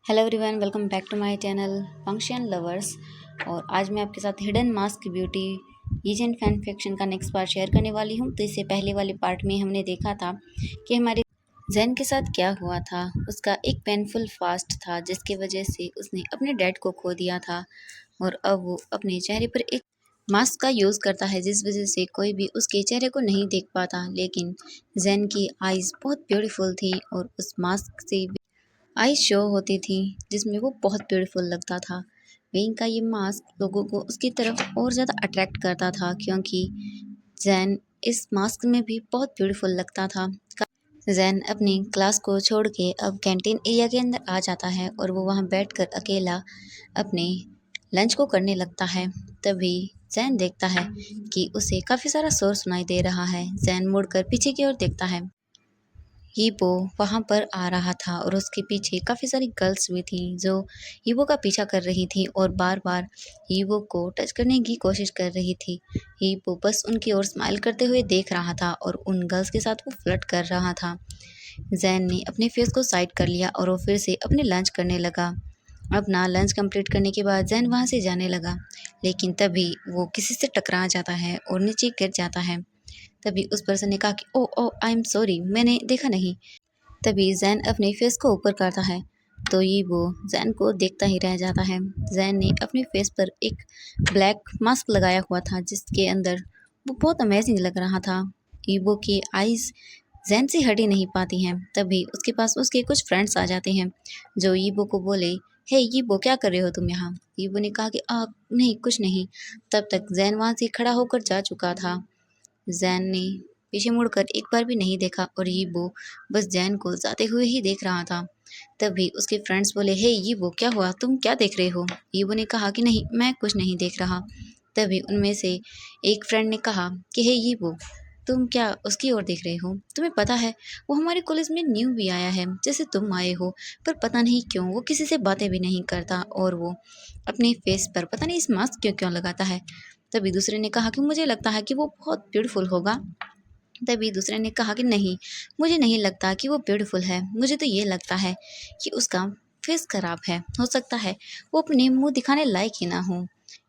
Hello everyone, welcome back to my channel function lovers. और आज मैं आपके साथ hidden mask beauty legend fan fiction का नेक्स्ट पार्ट शेयर करने वाली हूँ। तो इससे पहले वाले पार्ट में हमने देखा था कि हमारे जैन के साथ क्या हुआ था। उसका एक पेनफुल फास्ट था जिसकी वजह से उसने अपने डैड को खो दिया था और अब वो अपने चेहरे पर एक मास्क का यूज़ करता है जिस वजह से कोई भी उसके चेहरे को नहीं देख पाता। लेकिन जैन की आइज़ बहुत ब्यूटीफुल थी और उस मास्क से आई शो होती थी जिसमें वो बहुत ब्यूटीफुल लगता था। वेइंग का ये मास्क लोगों को उसकी तरफ और ज़्यादा अट्रैक्ट करता था क्योंकि जैन इस मास्क में भी बहुत ब्यूटीफुल लगता था। जैन अपनी क्लास को छोड़ के अब कैंटीन एरिया के अंदर आ जाता है और वो वहाँ बैठकर अकेला अपने लंच को करने लगता है। तभी जैन देखता है कि उसे काफ़ी सारा शोर सुनाई दे रहा है। जैन मुड़कर पीछे की ओर देखता है। ईबो वहाँ पर आ रहा था और उसके पीछे काफ़ी सारी गर्ल्स भी थी जो ईबो का पीछा कर रही थी और बार-बार ईबो को टच करने की कोशिश कर रही थी। ईबो बस उनकी ओर स्माइल करते हुए देख रहा था और उन गर्ल्स के साथ वो फ्लर्ट कर रहा था। ज़ैन ने अपने फेस को साइड कर लिया और वो फिर से अपने लंच करने लगा। अपना लंच कंप्लीट करने के बाद ज़ैन वहाँ से जाने लगा, लेकिन तभी वो किसी से टकरा जाता है और नीचे गिर जाता है। तभी उस पर्सन ने कहा कि ओह ओह आई एम सॉरी, मैंने देखा नहीं। तभी ज़ैन अपने फेस को ऊपर करता है तो ये वो ज़ैन को देखता ही रह जाता है। ज़ैन ने अपने फेस पर एक ब्लैक मास्क लगाया हुआ था जिसके अंदर वो बहुत अमेजिंग लग रहा था। ईबो की आइज़ ज़ैन से हट ही नहीं पाती हैं। तभी उसके पास उसके कुछ फ्रेंड्स आ जाते हैं जो ईबो को बोले, हे ईबो, क्या कर रहे हो तुम यहाँ? ईबो ने कहा कि नहीं, कुछ नहीं। तब तक ज़ैन वहाँ से खड़ा होकर जा चुका था। ज़ैन ने पीछे मुड़कर एक बार भी नहीं देखा और यीबो बस ज़ैन को जाते हुए ही देख रहा था। तभी उसके फ्रेंड्स बोले, हे यीबो, क्या हुआ, तुम क्या देख रहे हो? यीबो ने कहा कि नहीं, मैं कुछ नहीं देख रहा। तभी उनमें से एक फ्रेंड ने कहा कि हे यीबो, तुम क्या उसकी ओर देख रहे हो? तुम्हें पता है वो हमारे कॉलेज में न्यू भी आया है जैसे तुम आए हो, पर पता नहीं क्यों वो किसी से बातें भी नहीं करता और वो अपने फेस पर पता नहीं इस मास्क क्यों क्यों लगाता है। तभी दूसरे ने कहा कि मुझे लगता है कि वो बहुत ब्यूटीफुल होगा। तभी दूसरे ने कहा कि नहीं, मुझे नहीं लगता कि वो ब्यूटीफुल है, मुझे तो ये लगता है कि उसका फेस खराब है, हो सकता है वो अपने मुंह दिखाने लायक ही ना हो।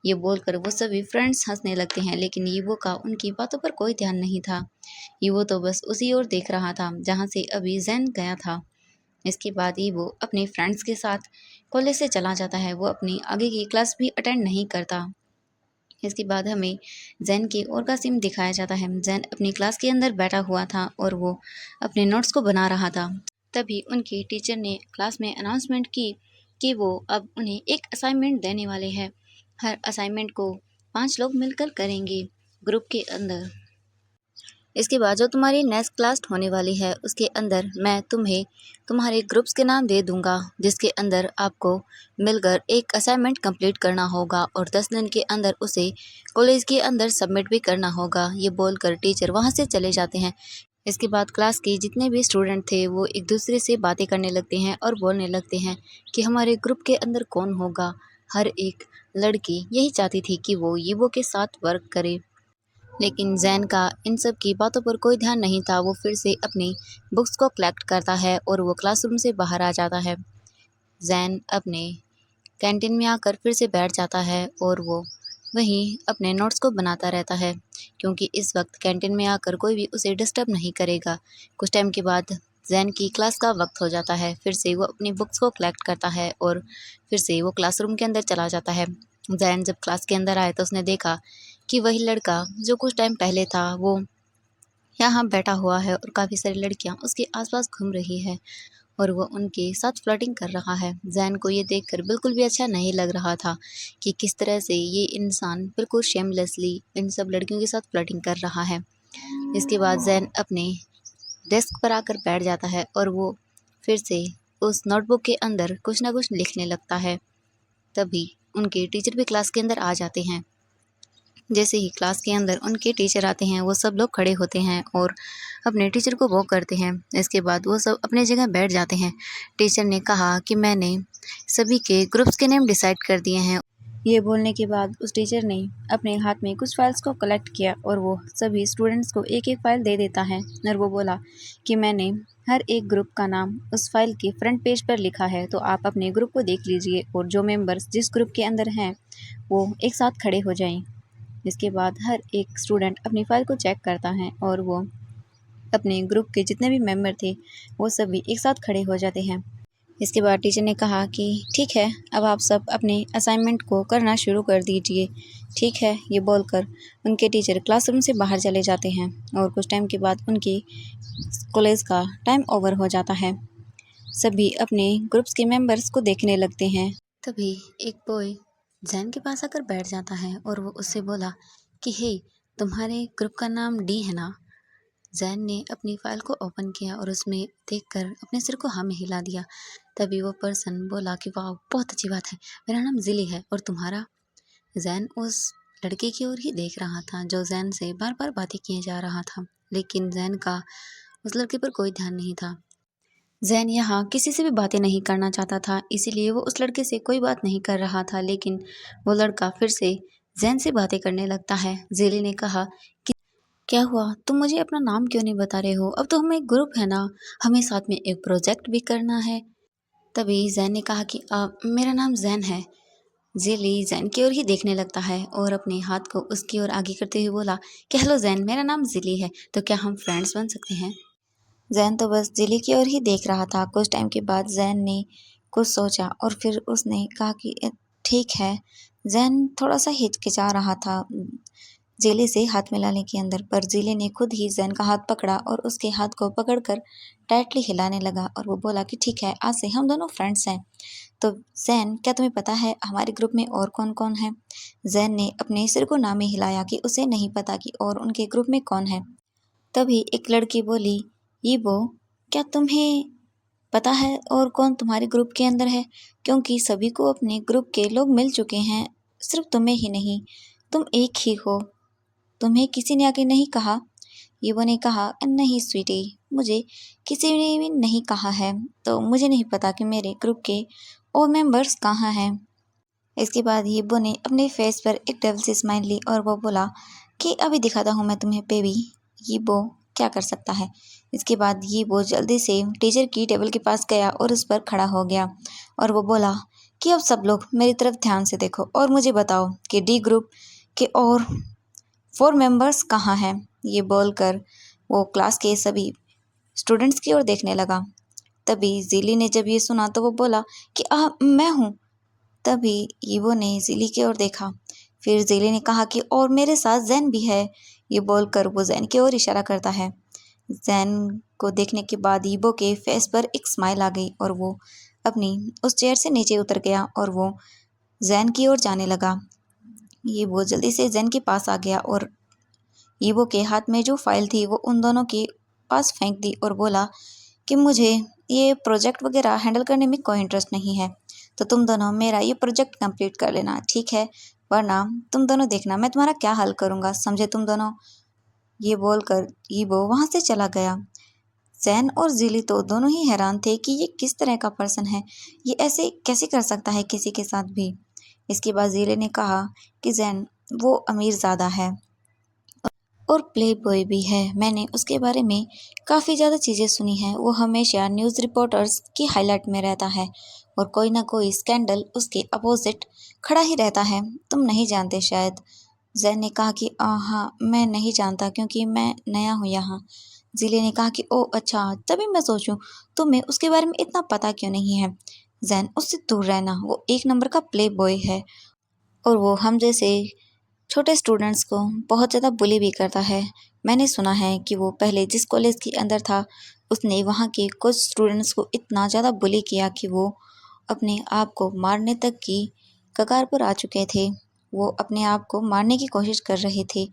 ये बोलकर वो सभी फ्रेंड्स हंसने लगते हैं, लेकिन ईवो का उनकी बातों पर कोई ध्यान नहीं था। ईवो तो बस उसी ओर देख रहा था जहाँ से अभी जैन गया था। इसके बाद ईवो अपने फ्रेंड्स के साथ कॉलेज से चला जाता है। वो अपनी आगे की क्लास भी अटेंड नहीं करता। इसके बाद हमें जैन की और का सीन दिखाया जाता है। जैन अपनी क्लास के अंदर बैठा हुआ था और वो अपने नोट्स को बना रहा था। तभी उनकी टीचर ने क्लास में अनाउंसमेंट की कि वो अब उन्हें एक असाइनमेंट देने वाले हैं। हर असाइनमेंट को 5 लोग मिलकर करेंगे ग्रुप के अंदर। इसके बाद जो तुम्हारी नेक्स्ट क्लास होने वाली है उसके अंदर मैं तुम्हें तुम्हारे ग्रुप्स के नाम दे दूंगा जिसके अंदर आपको मिलकर एक असाइनमेंट कंप्लीट करना होगा और 10 दिन के अंदर उसे कॉलेज के अंदर सबमिट भी करना होगा। ये बोलकर टीचर वहाँ से चले जाते हैं। इसके बाद क्लास के जितने भी स्टूडेंट थे वो एक दूसरे से बातें करने लगते हैं और बोलने लगते हैं कि हमारे ग्रुप के अंदर कौन होगा। हर एक लड़की यही चाहती थी कि वो यीबो के साथ वर्क करे, लेकिन जैन का इन सब की बातों पर कोई ध्यान नहीं था। वो फिर से अपनी बुक्स को कलेक्ट करता है और वो क्लासरूम से बाहर आ जाता है। जैन अपने कैंटीन में आकर फिर से बैठ जाता है और वो वहीं अपने नोट्स को बनाता रहता है क्योंकि इस वक्त कैंटीन में आकर कोई भी उसे डिस्टर्ब नहीं करेगा। कुछ टाइम के बाद जैन की क्लास का वक्त हो जाता है। फिर से वो अपनी बुक्स को कलेक्ट करता है और फिर से वो क्लासरूम के अंदर चला जाता है। जैन जब क्लास के अंदर आया तो उसने देखा कि वही लड़का जो कुछ टाइम पहले था वो यहाँ बैठा हुआ है और काफ़ी सारी लड़कियाँ उसके आसपास घूम रही है और वो उनके साथ फ्लर्टिंग कर रहा है। जैन को ये देखकर बिल्कुल भी अच्छा नहीं लग रहा था कि किस तरह से ये इंसान बिल्कुल शेमलेसली इन सब लड़कियों के साथ फ्लर्टिंग कर रहा है। इसके बाद जैन अपने डेस्क पर आकर बैठ जाता है और वो फिर से उस नोटबुक के अंदर कुछ ना कुछ लिखने लगता है। तभी उनके टीचर भी क्लास के अंदर आ जाते हैं। जैसे ही क्लास के अंदर उनके टीचर आते हैं वो सब लोग खड़े होते हैं और अपने टीचर को वो करते हैं। इसके बाद वो सब अपने जगह बैठ जाते हैं। टीचर ने कहा कि मैंने सभी के ग्रुप्स के नेम डिसाइड कर दिए हैं। ये बोलने के बाद उस टीचर ने अपने हाथ में कुछ फाइल्स को कलेक्ट किया और वो सभी स्टूडेंट्स को एक एक फ़ाइल दे देता है और वो बोला कि मैंने हर एक ग्रुप का नाम उस फाइल के फ्रंट पेज पर लिखा है, तो आप अपने ग्रुप को देख लीजिए और जो मेंबर्स जिस ग्रुप के अंदर हैं वो एक साथ खड़े हो जाएं। इसके बाद हर एक स्टूडेंट अपनी फ़ाइल को चेक करता है और वो अपने ग्रुप के जितने भी मेंबर थे वो सभी एक साथ खड़े हो जाते हैं। इसके बाद टीचर ने कहा कि ठीक है, अब आप सब अपने असाइनमेंट को करना शुरू कर दीजिए। ठीक है, ये बोलकर उनके टीचर क्लासरूम से बाहर चले जाते हैं और कुछ टाइम के बाद उनकी कॉलेज का टाइम ओवर हो जाता है। सभी अपने ग्रुप्स के मेंबर्स को देखने लगते हैं। तभी एक बॉय जैन के पास आकर बैठ जाता है और वो उससे बोला कि हे, तुम्हारे ग्रुप का नाम डी है ना? जैन ने अपनी फाइल को ओपन किया और उसमें देखकर अपने सिर को हाँ में हिला दिया। तभी वो पर्सन बोला कि वाह, बहुत अच्छी बात है, मेरा नाम जिली है और तुम्हारा? जैन उस लड़के की ओर ही देख रहा था जो जैन से बार बार बातें किए जा रहा था, लेकिन जैन का उस लड़के पर कोई ध्यान नहीं था। जैन यहाँ किसी से भी बातें नहीं करना चाहता था, इसीलिए वो उस लड़के से कोई बात नहीं कर रहा था, लेकिन वो लड़का फिर से जैन से बातें करने लगता है। जेली ने कहा कि क्या हुआ, तुम मुझे अपना नाम क्यों नहीं बता रहे हो? अब तो हम एक ग्रुप है ना, हमें साथ में एक प्रोजेक्ट भी करना है। तभी जैन ने कहा कि मेरा नाम जैन है। जेली जैन की ओर ही देखने लगता है और अपने हाथ को उसकी ओर आगे करते हुए बोला कि हेलो जैन, मेरा नाम जिली है, तो क्या हम फ्रेंड्स बन सकते हैं? जैन तो बस जिली की ओर ही देख रहा था। कुछ टाइम के बाद जैन ने कुछ सोचा और फिर उसने कहा कि ठीक है। जैन थोड़ा सा हिचकिचा रहा था जिली से हाथ मिलाने के अंदर, पर जिली ने खुद ही जैन का हाथ पकड़ा और उसके हाथ को पकड़कर टाइटली हिलाने लगा और वो बोला कि ठीक है, आज से हम दोनों फ्रेंड्स हैं। तो जैन, क्या तुम्हें पता है हमारे ग्रुप में और कौन कौन है? जैन ने अपने सिर को ना में हिलाया कि उसे नहीं पता कि और उनके ग्रुप में कौन है। तभी एक लड़की बोली, यीबो, क्या तुम्हें पता है और कौन तुम्हारे ग्रुप के अंदर है? क्योंकि सभी को अपने ग्रुप के लोग मिल चुके हैं, सिर्फ तुम्हें ही नहीं। तुम एक ही हो, तुम्हें किसी ने आगे नहीं कहा? यीबो ने कहा, नहीं स्वीटी, मुझे किसी ने भी नहीं कहा है, तो मुझे नहीं पता कि मेरे ग्रुप के और मेंबर्स कहाँ हैं। इसके बाद यीबो ने अपने फेस पर एक डबल सी स्माइल ली और वो बोला कि अभी दिखाता हूँ मैं तुम्हें बेबी, यीबो क्या कर सकता है। इसके बाद यीबो जल्दी से टीचर की टेबल के पास गया और उस पर खड़ा हो गया और वो बोला कि अब सब लोग मेरी तरफ ध्यान से देखो और मुझे बताओ कि डी ग्रुप के और 4 मेंबर्स कहाँ हैं। ये बोलकर वो क्लास के सभी स्टूडेंट्स की ओर देखने लगा। तभी जिली ने जब ये सुना तो वो बोला कि मैं हूँ। तभी यीबो ने जिली की ओर देखा। फिर जिली ने कहा कि और मेरे साथ जैन भी है। ये बोलकर वो जैन की ओर इशारा करता है। जैन को देखने के बाद यीबो के फेस पर एक स्माइल आ गई और वो अपनी उस चेयर से नीचे उतर गया और वो जैन की ओर जाने लगा। यीबो जल्दी से जैन के पास आ गया और यीबो के हाथ में जो फाइल थी वो उन दोनों के पास फेंक दी और बोला कि मुझे ये प्रोजेक्ट वगैरह हैंडल करने में कोई इंटरेस्ट नहीं है, तो तुम दोनों मेरा ये प्रोजेक्ट कंप्लीट कर लेना, ठीक है? वरना तुम दोनों देखना मैं तुम्हारा क्या हल करूँगा, समझे तुम दोनों? ये बोलकर यीबो वहाँ से चला गया। जैन और जिली तो दोनों ही हैरान थे कि ये किस तरह का पर्सन है, ये ऐसे कैसे कर सकता है किसी के साथ भी। इसके बाद जिली ने कहा कि जैन वो अमीर ज़्यादा है और प्ले बॉय भी है। मैंने उसके बारे में काफ़ी ज़्यादा चीज़ें सुनी हैं। वो हमेशा न्यूज़ रिपोर्टर्स की हाईलाइट में रहता है और कोई ना कोई स्कैंडल उसके अपोजिट खड़ा ही रहता है। तुम नहीं जानते शायद। जैन ने कहा कि हाँ, मैं नहीं जानता क्योंकि मैं नया हूँ यहाँ। जिले ने कहा कि ओह अच्छा, तभी मैं सोचूं तुम्हें उसके बारे में इतना पता क्यों नहीं है। जैन, उससे दूर रहना, वो एक नंबर का प्ले बॉय है और वो हम जैसे छोटे स्टूडेंट्स को बहुत ज़्यादा बुली भी करता है। मैंने सुना है कि वो पहले जिस कॉलेज के अंदर था उसने वहाँ के कुछ स्टूडेंट्स को इतना ज़्यादा बुली किया कि वो अपने आप को मारने तक की कगार पर आ चुके थे। वो अपने आप को मारने की कोशिश कर रहे थे।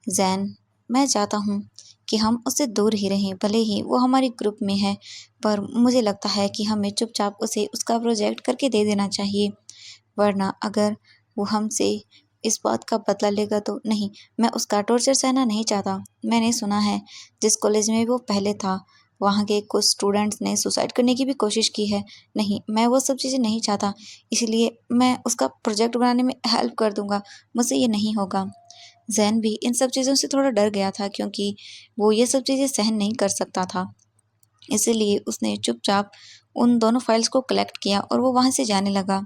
जैन, मैं चाहता हूँ कि हम उससे दूर ही रहें, भले ही वो हमारे ग्रुप में है, पर मुझे लगता है कि हमें चुपचाप उसे उसका प्रोजेक्ट करके दे देना चाहिए, वरना अगर वो हमसे इस बात का बदला लेगा तो नहीं, मैं उसका टॉर्चर सहना नहीं चाहता। मैंने सुना है जिस कॉलेज में वो पहले था वहाँ के कुछ स्टूडेंट्स ने सुसाइड करने की भी कोशिश की है। नहीं, मैं वो सब चीज़ें नहीं चाहता, इसलिए मैं उसका प्रोजेक्ट बनाने में हेल्प कर दूँगा, मुझसे ये नहीं होगा। जैन भी इन सब चीज़ों से थोड़ा डर गया था क्योंकि वो ये सब चीज़ें सहन नहीं कर सकता था। इसीलिए उसने चुपचाप उन दोनों फाइल्स को कलेक्ट किया और वो वहाँ से जाने लगा।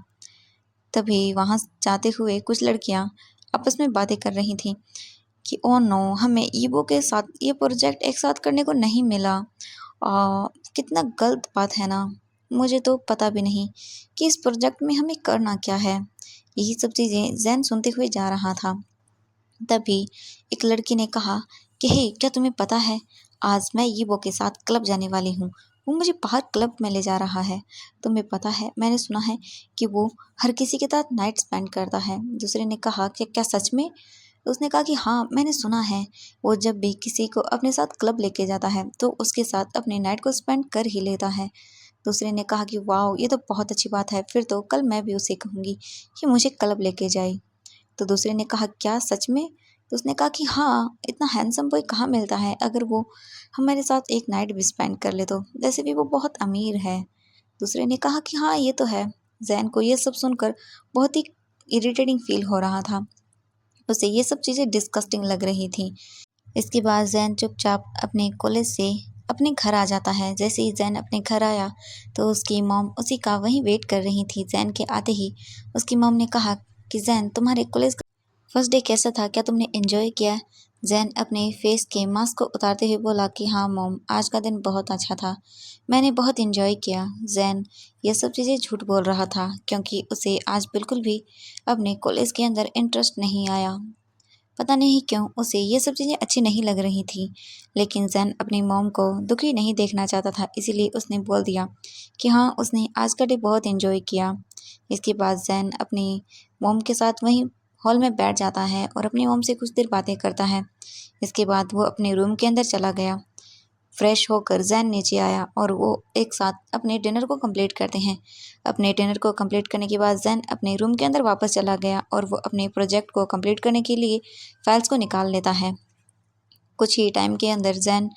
तभी वहाँ जाते हुए कुछ लड़कियाँ आपस में बातें कर रही थीं कि ओ नो, हमें ईबो के साथ ये प्रोजेक्ट एक साथ करने को नहीं मिला। कितना गलत बात है ना। मुझे तो पता भी नहीं कि इस प्रोजेक्ट में हमें करना क्या है। यही सब चीज़ें जैन सुनते हुए जा रहा था। तभी एक लड़की ने कहा कि हे, क्या तुम्हें पता है, आज मैं ईबो के साथ क्लब जाने वाली हूँ। वो मुझे बाहर क्लब में ले जा रहा है। तुम्हें पता है, मैंने सुना है कि वो हर किसी के साथ नाइट स्पेंड करता है। दूसरे ने कहा कि क्या सच में? उसने कहा कि हाँ, मैंने सुना है। वो जब भी किसी को अपने साथ क्लब लेके जाता है तो उसके साथ अपनी नाइट को स्पेंड कर ही लेता है। दूसरे ने कहा कि वाह, ये तो बहुत अच्छी बात है, फिर तो कल मैं भी उसे कहूँगी कि मुझे क्लब लेके जाए। तो दूसरे ने कहा, क्या सच में? तो उसने कहा कि हाँ, इतना हैंडसम बॉय कहाँ मिलता है, अगर वो हमारे साथ एक नाइट भी स्पेंड कर ले तो। वैसे भी वो बहुत अमीर है। दूसरे ने कहा कि हाँ, ये तो है। जैन को ये सब सुनकर बहुत ही इरिटेटिंग फील हो रहा था। उसे ये सब चीज़ें डिस्गस्टिंग लग रही थी। इसके बाद जैन चुपचाप अपने कॉलेज से अपने घर आ जाता है। जैसे ही जैन अपने घर आया तो उसकी मॉम उसी का वहीं वेट कर रही थी। जैन के आते ही उसकी मॉम ने कहा कि जैन, तुम्हारे कॉलेज का फर्स्ट डे कैसा था, क्या तुमने एंजॉय किया? जैन अपने फेस के मास्क को उतारते हुए बोला कि हाँ मॉम, आज का दिन बहुत अच्छा था, मैंने बहुत एंजॉय किया। जैन ये सब चीज़ें झूठ बोल रहा था क्योंकि उसे आज बिल्कुल भी अपने कॉलेज के अंदर इंटरेस्ट नहीं आया। पता नहीं क्यों उसे ये सब चीज़ें अच्छी नहीं लग रही थी। लेकिन जैन अपनी मॉम को दुखी नहीं देखना चाहता था, इसीलिए उसने बोल दिया कि हाँ, उसने आज का डे बहुत एंजॉय किया। इसके बाद जैन अपनी मॉम के साथ वहीं हॉल में बैठ जाता है और अपनी मॉम से कुछ देर बातें करता है। इसके बाद वो अपने रूम के अंदर चला गया। फ्रेश होकर जैन नीचे आया और वो एक साथ अपने डिनर को कंप्लीट करते हैं। अपने डिनर को कंप्लीट करने के बाद जैन अपने रूम के अंदर वापस चला गया और वो अपने प्रोजेक्ट को कंप्लीट करने के लिए फाइल्स को निकाल लेता है। कुछ ही टाइम के अंदर जैन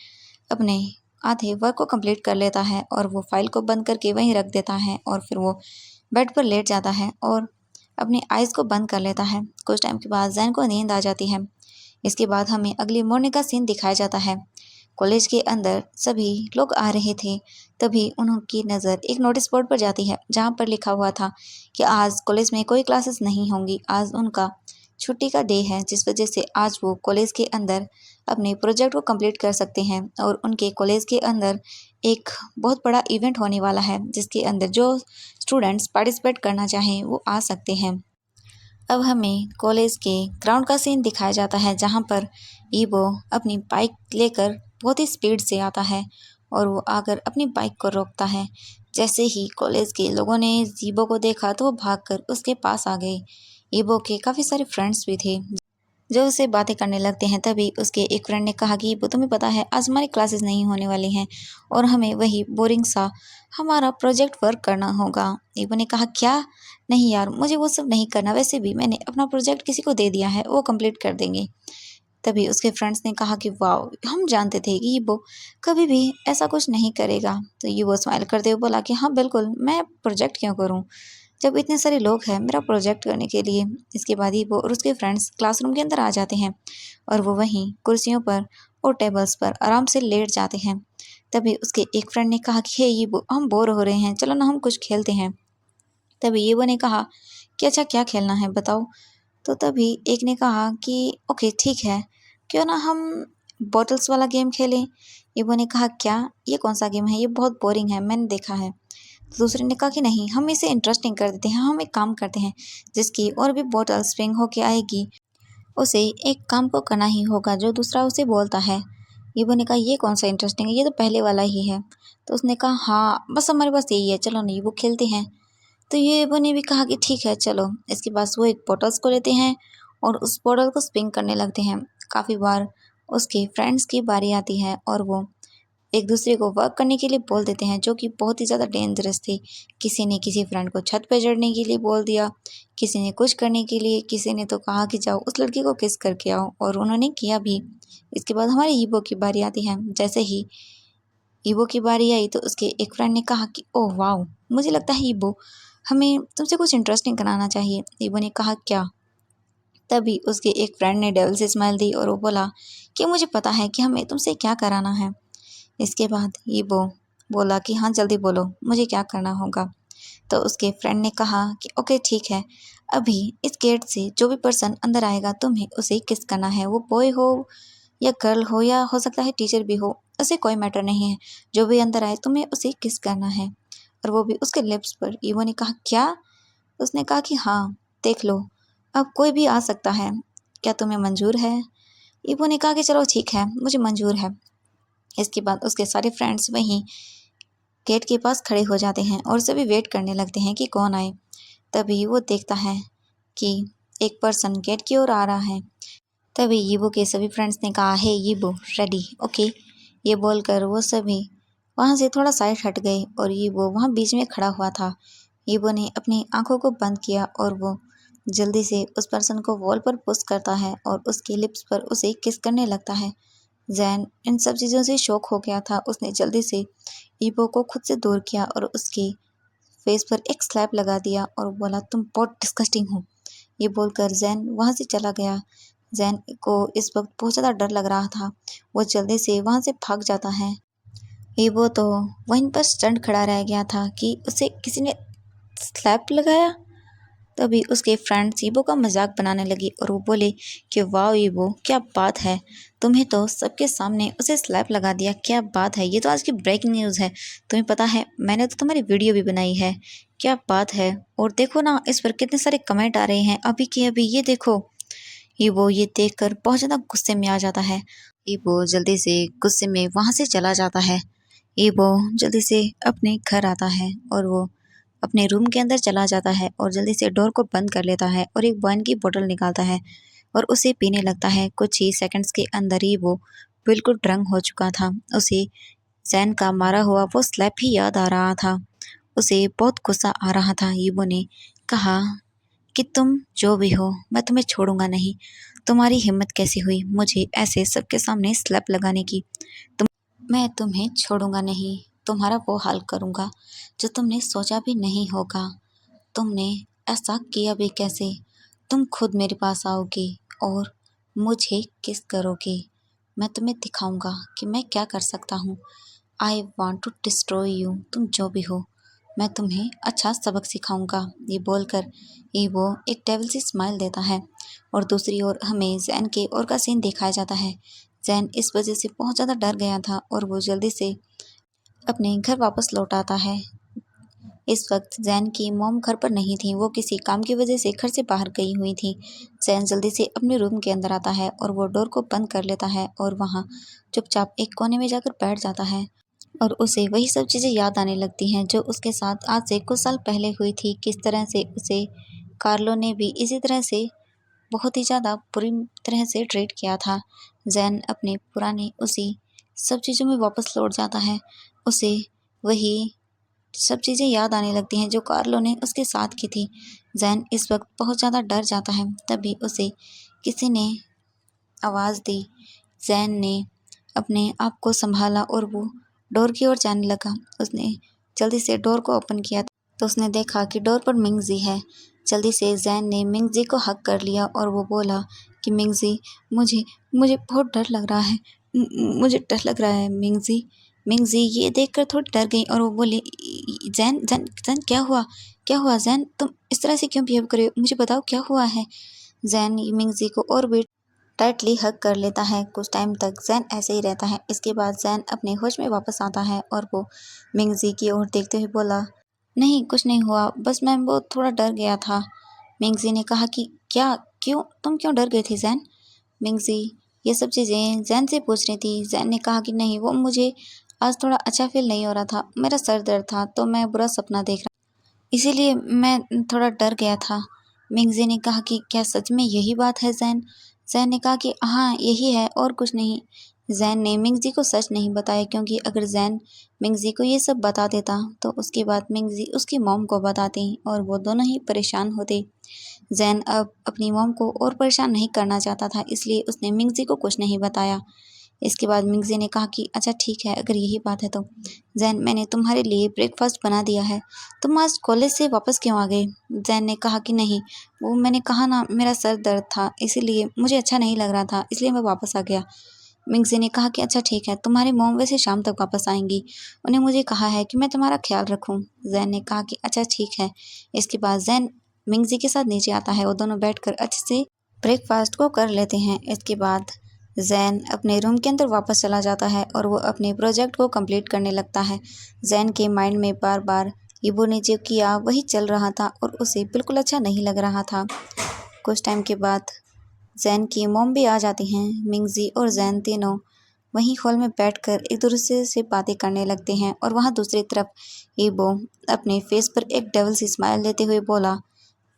अपने आधे वर्क को कंप्लीट कर लेता है और वो फाइल को बंद करके वहीं रख देता है और फिर वो बेड पर लेट जाता है और अपनी आइज़ को बंद कर लेता है। कुछ टाइम के बाद जैन को नींद आ जाती है। इसके बाद हमें अगली मॉर्निंग का सीन दिखाया जाता है। कॉलेज के अंदर सभी लोग आ रहे थे। तभी उनकी नज़र एक नोटिस बोर्ड पर जाती है जहाँ पर लिखा हुआ था कि आज कॉलेज में कोई क्लासेस नहीं होंगी। आज उनका छुट्टी का डे है, जिस वजह से आज वो कॉलेज के अंदर अपने प्रोजेक्ट को कंप्लीट कर सकते हैं और उनके कॉलेज के अंदर एक बहुत बड़ा इवेंट होने वाला है जिसके अंदर जो स्टूडेंट्स पार्टिसिपेट करना चाहें वो आ सकते हैं। अब हमें कॉलेज के ग्राउंड का सीन दिखाया जाता है जहाँ पर ईबो अपनी बाइक लेकर बहुत ही स्पीड से आता है और वो आकर अपनी बाइक को रोकता है। जैसे ही कॉलेज के लोगों ने ईबो को देखा तो वो भागकर उसके पास आ गए। ईबो के काफ़ी सारे फ्रेंड्स भी थे जो उससे बातें करने लगते हैं। तभी उसके एक फ्रेंड ने कहा कि ईबो, तुम्हें पता है आज हमारी क्लासेस नहीं होने वाली हैं और हमें वही बोरिंग सा हमारा प्रोजेक्ट वर्क करना होगा। ईबो ने कहा, क्या? नहीं यार, मुझे वो सब नहीं करना, वैसे भी मैंने अपना प्रोजेक्ट किसी को दे दिया है, वो कंप्लीट कर देंगे। तभी उसके फ्रेंड्स ने कहा कि वाह, हम जानते थे कि ये वो कभी भी ऐसा कुछ नहीं करेगा। तो ये वो स्माइल करते हुए बोला कि हाँ बिल्कुल, मैं प्रोजेक्ट क्यों करूँ जब इतने सारे लोग हैं मेरा प्रोजेक्ट करने के लिए। इसके बाद ही वो और उसके फ्रेंड्स क्लासरूम के अंदर आ जाते हैं और वो वहीं कुर्सियों पर और टेबल्स पर आराम से लेट जाते हैं। तभी उसके एक फ्रेंड ने कहा कि हे ये हम बोर हो रहे हैं, चलो ना हम कुछ खेलते हैं। तभी ये वो ने कहा कि अच्छा, क्या खेलना है बताओ। तो तभी एक ने कहा कि ओके ठीक है, क्यों ना हम बॉटल्स वाला गेम खेलें। इबो ने कहा, क्या? ये कौन सा गेम है, ये बहुत बोरिंग है, मैंने देखा है। तो दूसरे ने कहा कि नहीं, हम इसे इंटरेस्टिंग कर देते हैं, हम एक काम करते हैं, जिसकी और भी बॉटल स्विंग होके आएगी उसे एक काम को करना ही होगा जो दूसरा उसे बोलता है। इबो ने कहा, ये कौन सा इंटरेस्टिंग है, ये तो पहले वाला ही है। तो उसने कहा हाँ, बस हमारे पास यही है, चलो नहीं वो खेलते हैं। तो ये वो ने भी कहा कि ठीक है चलो। इसके बाद वो एक बॉटल्स को लेते हैं और उस बॉटल को स्पिन करने लगते हैं। काफ़ी बार उसके फ्रेंड्स की बारी आती है और वो एक दूसरे को वर्क करने के लिए बोल देते हैं जो कि बहुत ही ज़्यादा डेंजरस थी। किसी ने किसी फ्रेंड को छत पे चढ़ने के लिए बोल दिया, किसी ने कुछ करने के लिए, किसी ने तो कहा कि जाओ उस लड़की को किस करके आओ, और उन्होंने किया भी। इसके बाद हमारे ईबो की बारी आती है। जैसे ही ईबो की बारी आई तो उसके एक फ्रेंड ने कहा कि ओह वाओ, मुझे लगता है ईबो, हमें तुमसे कुछ इंटरेस्टिंग कराना चाहिए। ईबो ने कहा, क्या? तभी उसके एक फ्रेंड ने डेविल से स्माइल दी और वो बोला कि मुझे पता है कि हमें तुमसे क्या कराना है। इसके बाद ईबो बोला कि हाँ जल्दी बोलो, मुझे क्या करना होगा। तो उसके फ्रेंड ने कहा कि ओके ठीक है, अभी इस गेट से जो भी पर्सन अंदर आएगा तुम्हें उसे किस करना है, वो बॉय हो या गर्ल हो या हो सकता है टीचर भी हो, उसे कोई मैटर नहीं है, जो भी अंदर आए तुम्हें उसे किस करना है, और वो भी उसके लिप्स पर। ईवो ने कहा क्या? उसने कहा कि हाँ देख लो, अब कोई भी आ सकता है, क्या तुम्हें मंजूर है? ईवो ने कहा कि चलो ठीक है, मुझे मंजूर है। इसके बाद उसके सारे फ्रेंड्स वहीं गेट के पास खड़े हो जाते हैं और सभी वेट करने लगते हैं कि कौन आए। तभी वो देखता है कि एक पर्सन गेट की ओर आ रहा है। तभी यीबो के सभी फ्रेंड्स ने कहा हे यीबो रेडी ओके, ये बोलकर वो सभी वहाँ से थोड़ा साइड हट गए और यीबो वहाँ बीच में खड़ा हुआ था। यीबो ने अपनी आंखों को बंद किया और वो जल्दी से उस पर्सन को वॉल पर पुश करता है और उसके लिप्स पर उसे किस करने लगता है। जैन इन सब चीज़ों से शॉक हो गया था। उसने जल्दी से ईबो को खुद से दूर किया और उसके फेस पर एक स्लैप लगा दिया और बोला तुम बहुत डिस्गस्टिंग हो। ये बोलकर जैन वहाँ से चला गया। जैन को इस वक्त बहुत ज़्यादा डर लग रहा था। वो जल्दी से वहाँ से भाग जाता है। ईबो तो वहीं पर स्टंट खड़ा रह गया था कि उसे किसी ने स्लैप लगाया। तभी उसके फ्रेंड्स ईबो का मजाक बनाने लगी और वो बोले कि वाह ईबो क्या बात है, तुम्हें तो सबके सामने उसे स्लैप लगा दिया, क्या बात है, ये तो आज की ब्रेकिंग न्यूज़ है। तुम्हें पता है मैंने तो तुम्हारी वीडियो भी बनाई है, क्या बात है, और देखो ना इस पर कितने सारे कमेंट आ रहे हैं अभी के अभी, ये देखो। ईबो ये देखकर बहुत ज़्यादा गुस्से में आ जाता है। ईबो जल्दी से गुस्से में वहाँ से चला जाता है। ईबो जल्दी से अपने घर आता है और वो अपने रूम के अंदर चला जाता है और जल्दी से डोर को बंद कर लेता है और एक वाइन की बोतल निकालता है और उसे पीने लगता है। कुछ ही सेकंड्स के अंदर ही वो बिल्कुल ड्रंक हो चुका था। उसे जैन का मारा हुआ वो स्लैप ही याद आ रहा था। उसे बहुत गुस्सा आ रहा था। ईबो ने कहा कि तुम जो भी हो मैं तुम्हें छोड़ूंगा नहीं, तुम्हारी हिम्मत कैसे हुई मुझे ऐसे सबके सामने स्लैप लगाने की, मैं तुम्हें छोड़ूंगा नहीं, तुम्हारा वो हाल करूंगा जो तुमने सोचा भी नहीं होगा। तुमने ऐसा किया भी कैसे? तुम खुद मेरे पास आओगे और मुझे किस करोगे? मैं तुम्हें दिखाऊंगा कि मैं क्या कर सकता हूँ। I want to destroy you, तुम जो भी हो मैं तुम्हें अच्छा सबक सिखाऊंगा। ये बोलकर ईवो एक डेविल सी स्माइल देता है और दूसरी ओर हमें जैन के और का सीन दिखाया जाता है। जैन इस वजह से बहुत ज़्यादा डर गया था और वो जल्दी से अपने घर वापस लौट आता है। इस वक्त जैन की मॉम घर पर नहीं थी, वो किसी काम की वजह से घर से बाहर गई हुई थी। जैन जल्दी से अपने रूम के अंदर आता है और वो डोर को बंद कर लेता है और वहाँ चुपचाप एक कोने में जाकर बैठ जाता है और उसे वही सब चीज़ें याद आने लगती हैं जो उसके साथ आज से कुछ साल पहले हुई थी। किस तरह से उसे कार्लो ने भी इसी तरह से बहुत ही ज़्यादा बुरी तरह से ट्रीट किया था। जैन अपने पुराने उसी सब चीज़ों में वापस लौट जाता है। उसे वही सब चीज़ें याद आने लगती हैं जो कार्लो ने उसके साथ की थी। जैन इस वक्त बहुत ज़्यादा डर जाता है। तभी उसे किसी ने आवाज़ दी। जैन ने अपने आप को संभाला और वो डोर की ओर जाने लगा। उसने जल्दी से डोर को ओपन किया तो उसने देखा कि डोर पर मिंगजी है। जल्दी से जैन ने मिंगजी को हक कर लिया और वो बोला कि मिंगजी मुझे मुझे बहुत डर लग रहा है, मुझे डर लग रहा है मिंगजी। मिंगजी ये देखकर थोड़ी डर गई और वो बोली जैन जैन जैन क्या हुआ, क्या हुआ जैन, तुम इस तरह से क्यों बिहेव कर रहे हो, मुझे बताओ क्या हुआ है। जैन मिंगजी को और भी टाइटली हग कर लेता है। कुछ टाइम तक जैन ऐसे ही रहता है। इसके बाद जैन अपने होश में वापस आता है और वो मिंगजी की ओर देखते हुए बोला नहीं कुछ नहीं हुआ, बस मैं वो थोड़ा डर गया था। मिंगजी ने कहा कि क्या, क्यों, तुम क्यों डर गई थी जैन? मिंगजी ये सब चीज़ें जैन से पूछ रही थी। जैन ने कहा कि नहीं वो मुझे आज थोड़ा अच्छा फील नहीं हो रहा था, मेरा सर दर्द था तो मैं बुरा सपना देख रहा, इसीलिए मैं थोड़ा डर गया था। मिंगजी ने कहा कि क्या सच में यही बात है जैन? जैन ने कहा कि हाँ यही है और कुछ नहीं। जैन ने मिंगजी को सच नहीं बताया क्योंकि अगर जैन मिंगजी को ये सब बता देता तो उसके बाद मिंगजी उसकी मॉम को बताती और वो दोनों ही परेशान होते। जैन अब अपनी मॉम को और परेशान नहीं करना चाहता था, इसलिए उसने मिंगजी को कुछ नहीं बताया। इसके बाद मिंगजी ने कहा कि अच्छा ठीक है अगर यही बात है तो जैन मैंने तुम्हारे लिए ब्रेकफास्ट बना दिया है, तुम आज कॉलेज से वापस क्यों आ गए? जैन ने कहा कि नहीं वो मैंने कहा ना मेरा सर दर्द था इसीलिए मुझे अच्छा नहीं लग रहा था इसलिए मैं वापस आ गया। मिंगजी ने कहा कि अच्छा ठीक है, तुम्हारे मॉम वैसे शाम तक वापस आएंगी, उन्हें मुझे कहा है कि मैं तुम्हारा ख्याल रखूं। जैन ने कहा कि अच्छा ठीक है। इसके बाद जैन मिंगजी के साथ नीचे आता है। वो दोनों बैठकर अच्छे से ब्रेकफास्ट को कर लेते हैं। इसके बाद जैन अपने रूम के अंदर वापस चला जाता है और वो अपने प्रोजेक्ट को कंप्लीट करने लगता है। जैन के माइंड में बार बार ईबो ने जो किया वही चल रहा था और उसे बिल्कुल अच्छा नहीं लग रहा था। कुछ टाइम के बाद जैन की मॉम भी आ जाती हैं। मिंगजी और जैन तीनों वहीं हॉल में बैठकर एक दूसरे से बातें करने लगते हैं और वहाँ दूसरी तरफ ईबो अपने फेस पर एक डेविल सी स्माइल लेते हुए बोला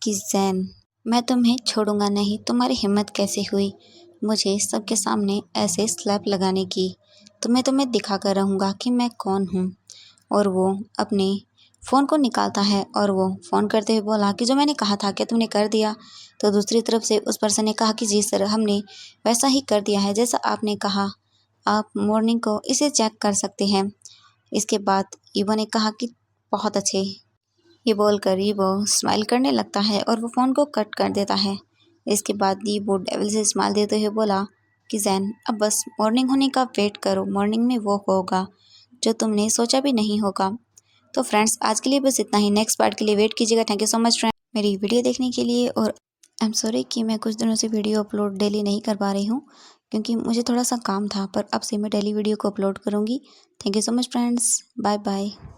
कि जैन, मैं तुम्हें छोड़ूंगा नहीं। तुम्हारी हिम्मत कैसे हुई मुझे सबके सामने ऐसे स्लैप लगाने की? तुम्हें दिखा कर रहूँगा कि मैं कौन हूँ। और वो अपने फ़ोन को निकालता है और वो फ़ोन करते हुए बोला कि जो मैंने कहा था क्या तुमने कर दिया? तो दूसरी तरफ से उस पर्सन ने कहा कि जी सर, हमने वैसा ही कर दिया है जैसा आपने कहा। आप मॉर्निंग को इसे चेक कर सकते हैं। इसके बाद ईबो ने कहा कि बहुत अच्छे। ये बोलकर ईबो स्माइल करने लगता है और वो फ़ोन को कट कर देता है। इसके बाद ईबो डेविल से स्माइल देते हुए बोला कि जैन, अब बस मॉर्निंग होने का वेट करो। मॉर्निंग में वो होगा जो तुमने सोचा भी नहीं होगा। तो फ्रेंड्स, आज के लिए बस इतना ही। नेक्स्ट पार्ट के लिए वेट कीजिएगा। Thank you so much friend मेरी वीडियो देखने के लिए। और आई एम सॉरी कि मैं कुछ दिनों से वीडियो अपलोड डेली नहीं कर पा रही हूँ क्योंकि मुझे थोड़ा सा काम था, पर अब से मैं डेली वीडियो को अपलोड करूँगी। Thank you so much friends. Bye bye.